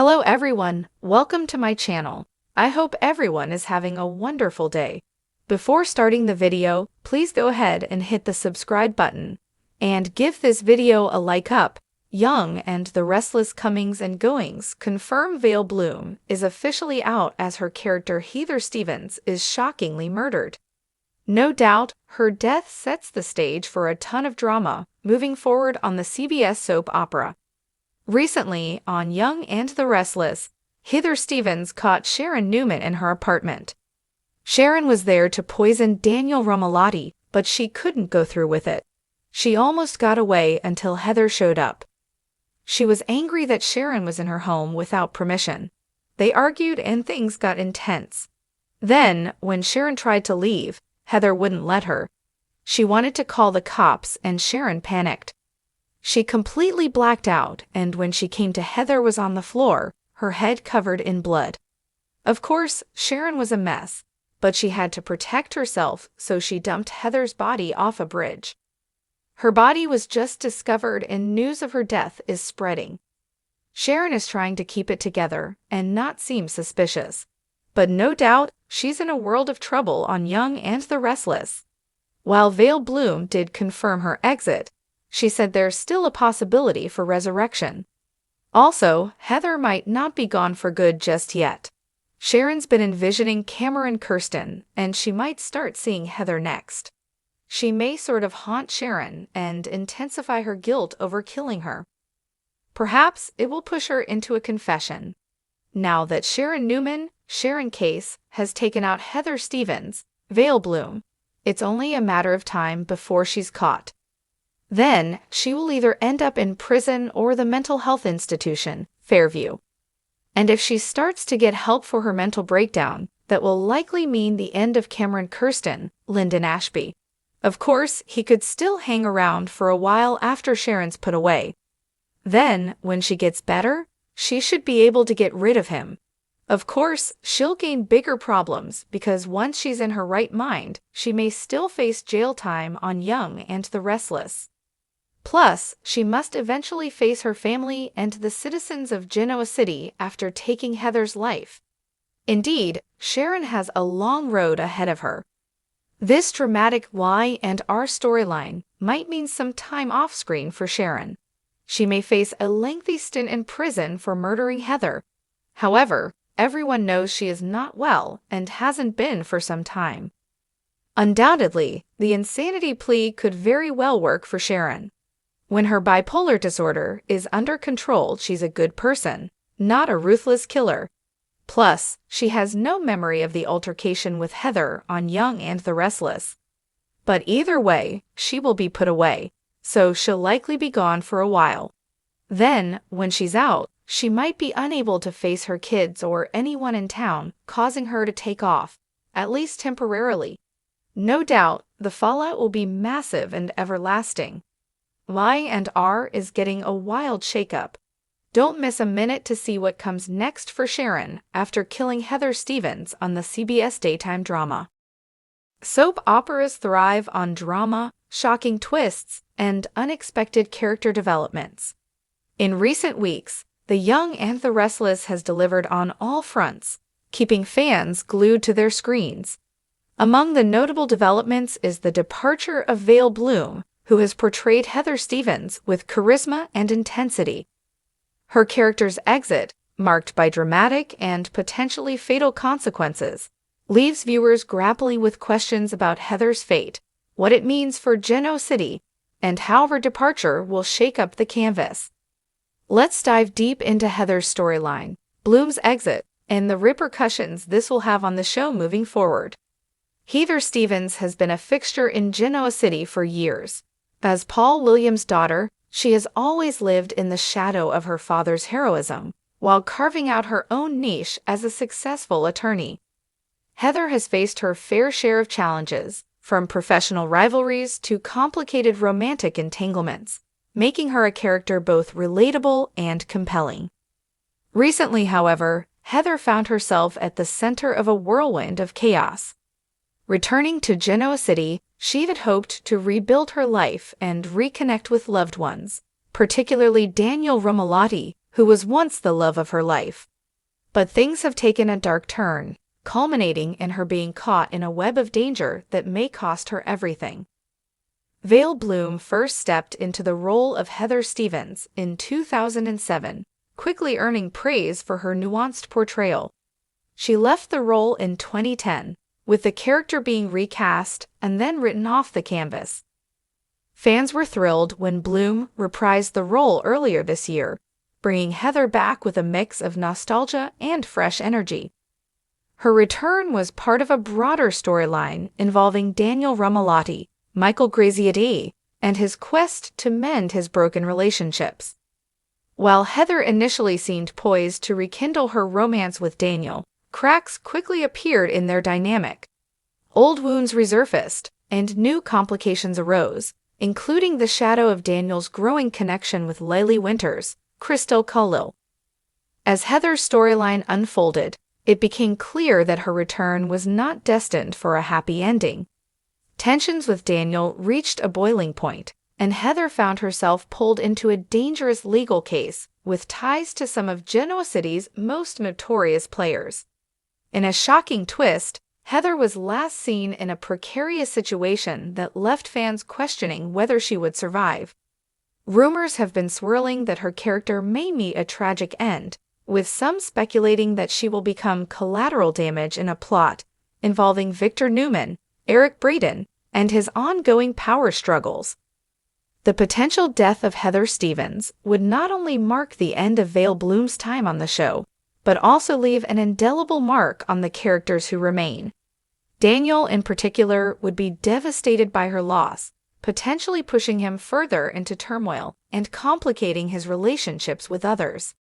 Hello everyone, welcome to my channel. I hope everyone is having a wonderful day. Before starting the video, please go ahead and hit the subscribe button. And give this video a like up. Young and the Restless comings and goings confirm Vail Bloom is officially out as her character Heather Stevens is shockingly murdered. No doubt, her death sets the stage for a ton of drama moving forward on the CBS soap opera. Recently, on Young and the Restless, Heather Stevens caught Sharon Newman in her apartment. Sharon was there to poison Daniel Romalotti, but she couldn't go through with it. She almost got away until Heather showed up. She was angry that Sharon was in her home without permission. They argued and things got intense. Then, when Sharon tried to leave, Heather wouldn't let her. She wanted to call the cops and Sharon panicked. She completely blacked out, and when she came to Heather was on the floor, her head covered in blood. Of course, Sharon was a mess, but she had to protect herself, so she dumped Heather's body off a bridge. Her body was just discovered and news of her death is spreading. Sharon is trying to keep it together and not seem suspicious. But no doubt, she's in a world of trouble on Young and the Restless. While Vail Bloom did confirm her exit, she said there's still a possibility for resurrection. Also, Heather might not be gone for good just yet. Sharon's been envisioning Cameron Kirsten, and she might start seeing Heather next. She may sort of haunt Sharon and intensify her guilt over killing her. Perhaps it will push her into a confession. Now that Sharon Newman, Sharon Case, has taken out Heather Stevens, Vail Bloom, it's only a matter of time before she's caught. Then, she will either end up in prison or the mental health institution, Fairview. And if she starts to get help for her mental breakdown, that will likely mean the end of Cameron Kirsten, Lyndon Ashby. Of course, he could still hang around for a while after Sharon's put away. Then, when she gets better, she should be able to get rid of him. Of course, she'll gain bigger problems because once she's in her right mind, she may still face jail time on Young and the Restless. Plus, she must eventually face her family and the citizens of Genoa City after taking Heather's life. Indeed, Sharon has a long road ahead of her. This dramatic Y&R storyline might mean some time off-screen for Sharon. She may face a lengthy stint in prison for murdering Heather. However, everyone knows she is not well and hasn't been for some time. Undoubtedly, the insanity plea could very well work for Sharon. When her bipolar disorder is under control, she's a good person, not a ruthless killer. Plus, she has no memory of the altercation with Heather on Young and the Restless. But either way, she will be put away, so she'll likely be gone for a while. Then, when she's out, she might be unable to face her kids or anyone in town, causing her to take off, at least temporarily. No doubt, the fallout will be massive and everlasting. Y&R is getting a wild shakeup. Don't miss a minute to see what comes next for Sharon after killing Heather Stevens on the CBS daytime drama. Soap operas thrive on drama, shocking twists, and unexpected character developments. In recent weeks, The Young and the Restless has delivered on all fronts, keeping fans glued to their screens. Among the notable developments is the departure of Vail Bloom, who has portrayed Heather Stevens with charisma and intensity. Her character's exit, marked by dramatic and potentially fatal consequences, leaves viewers grappling with questions about Heather's fate, what it means for Genoa City, and how her departure will shake up the canvas. Let's dive deep into Heather's storyline, Bloom's exit, and the repercussions this will have on the show moving forward. Heather Stevens has been a fixture in Genoa City for years. As Paul Williams' daughter, she has always lived in the shadow of her father's heroism, while carving out her own niche as a successful attorney. Heather has faced her fair share of challenges, from professional rivalries to complicated romantic entanglements, making her a character both relatable and compelling. Recently, however, Heather found herself at the center of a whirlwind of chaos. Returning to Genoa City, she had hoped to rebuild her life and reconnect with loved ones, particularly Daniel Romalotti, who was once the love of her life. But things have taken a dark turn, culminating in her being caught in a web of danger that may cost her everything. Vail Bloom first stepped into the role of Heather Stevens in 2007, quickly earning praise for her nuanced portrayal. She left the role in 2010, with the character being recast and then written off the canvas. Fans were thrilled when Bloom reprised the role earlier this year, bringing Heather back with a mix of nostalgia and fresh energy. Her return was part of a broader storyline involving Daniel Rumalotti, Michael Graziadei, and his quest to mend his broken relationships. While Heather initially seemed poised to rekindle her romance with Daniel, cracks quickly appeared in their dynamic. Old wounds resurfaced, and new complications arose, including the shadow of Daniel's growing connection with Lily Winters, Crystal Khalil. As Heather's storyline unfolded, it became clear that her return was not destined for a happy ending. Tensions with Daniel reached a boiling point, and Heather found herself pulled into a dangerous legal case with ties to some of Genoa City's most notorious players. In a shocking twist, Heather was last seen in a precarious situation that left fans questioning whether she would survive. Rumors have been swirling that her character may meet a tragic end, with some speculating that she will become collateral damage in a plot involving Victor Newman, Eric Braeden, and his ongoing power struggles. The potential death of Heather Stevens would not only mark the end of Vail Bloom's time on the show, but also leave an indelible mark on the characters who remain. Daniel, in particular, would be devastated by her loss, potentially pushing him further into turmoil and complicating his relationships with others.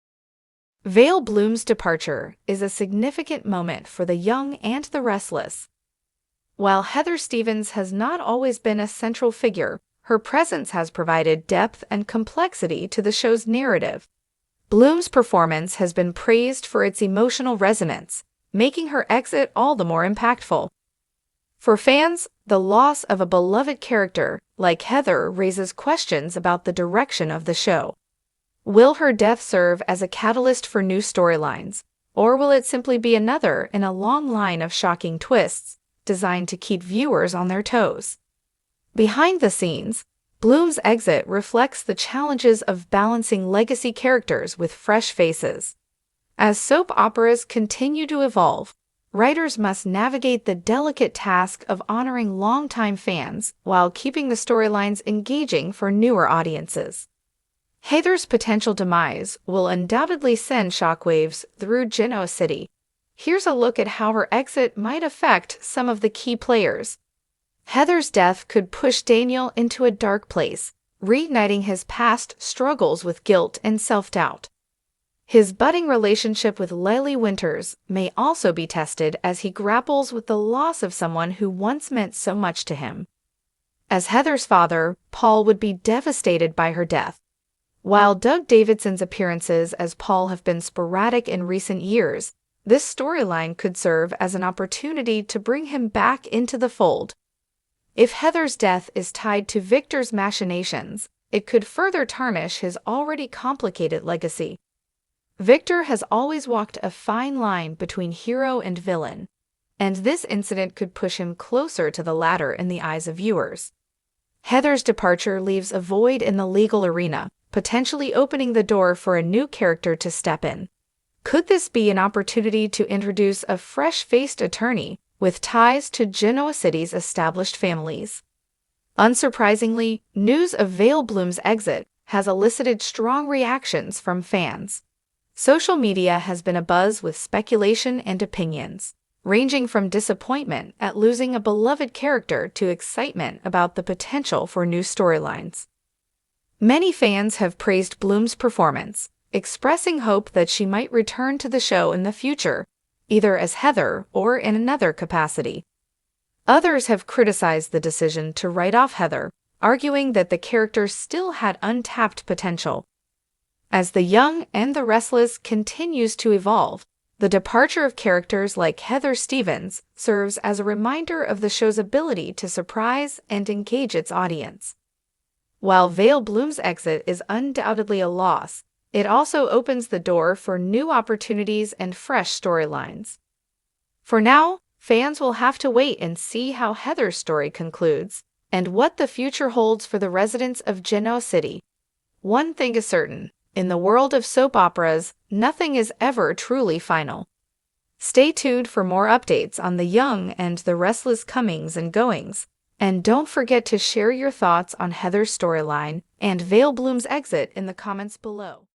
Vail Bloom's departure is a significant moment for the young and the restless. While Heather Stevens has not always been a central figure, her presence has provided depth and complexity to the show's narrative. Bloom's performance has been praised for its emotional resonance, making her exit all the more impactful. For fans, the loss of a beloved character like Heather raises questions about the direction of the show. Will her death serve as a catalyst for new storylines, or will it simply be another in a long line of shocking twists designed to keep viewers on their toes? Behind the scenes, Bloom's exit reflects the challenges of balancing legacy characters with fresh faces. As soap operas continue to evolve, writers must navigate the delicate task of honoring longtime fans while keeping the storylines engaging for newer audiences. Heather's potential demise will undoubtedly send shockwaves through Genoa City. Here's a look at how her exit might affect some of the key players. Heather's death could push Daniel into a dark place, reigniting his past struggles with guilt and self-doubt. His budding relationship with Lily Winters may also be tested as he grapples with the loss of someone who once meant so much to him. As Heather's father, Paul would be devastated by her death. While Doug Davidson's appearances as Paul have been sporadic in recent years, this storyline could serve as an opportunity to bring him back into the fold. If Heather's death is tied to Victor's machinations, it could further tarnish his already complicated legacy. Victor has always walked a fine line between hero and villain, and this incident could push him closer to the latter in the eyes of viewers. Heather's departure leaves a void in the legal arena, potentially opening the door for a new character to step in. Could this be an opportunity to introduce a fresh-faced attorney with ties to Genoa City's established families? Unsurprisingly, news of Vail Bloom's exit has elicited strong reactions from fans. Social media has been abuzz with speculation and opinions, ranging from disappointment at losing a beloved character to excitement about the potential for new storylines. Many fans have praised Bloom's performance, expressing hope that she might return to the show in the future, either as Heather or in another capacity. Others have criticized the decision to write off Heather, arguing that the character still had untapped potential. As The Young and the Restless continues to evolve, the departure of characters like Heather Stevens serves as a reminder of the show's ability to surprise and engage its audience. While Vail Bloom's exit is undoubtedly a loss, It also opens the door for new opportunities and fresh storylines. For now, fans will have to wait and see how Heather's story concludes and what the future holds for the residents of Genoa City. One thing is certain, in the world of soap operas, nothing is ever truly final. Stay tuned for more updates on the young and the restless comings and goings. And don't forget to share your thoughts on Heather's storyline and Vail Bloom's exit in the comments below.